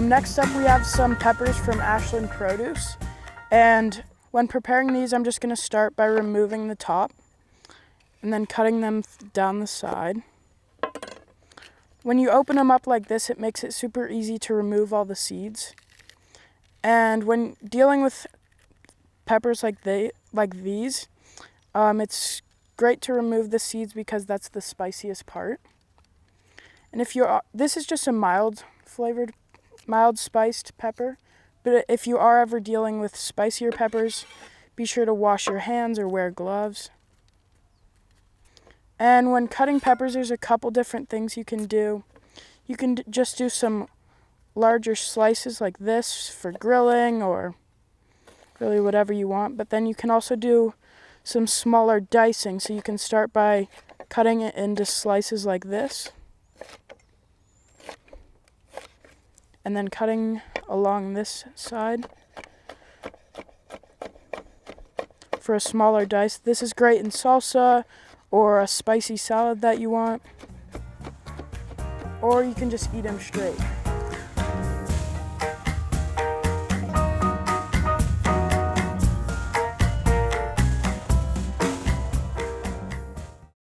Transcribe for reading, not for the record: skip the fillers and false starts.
Next up we have some peppers from Ashland Produce, and when preparing these I'm just going to start by removing the top and then cutting them down the side. When you open them up like this, it makes it super easy to remove all the seeds. And when dealing with peppers like these, it's great to remove the seeds because that's the spiciest part. And this is just a mild spiced pepper, but if you are ever dealing with spicier peppers, be sure to wash your hands or wear gloves. And when cutting peppers, there's a couple different things you can do. You can just do some larger slices like this for grilling or really whatever you want, but then you can also do some smaller dicing. So you can start by cutting it into slices like this and then cutting along this side for a smaller dice. This is great in salsa or a spicy salad that you want, or you can just eat them straight.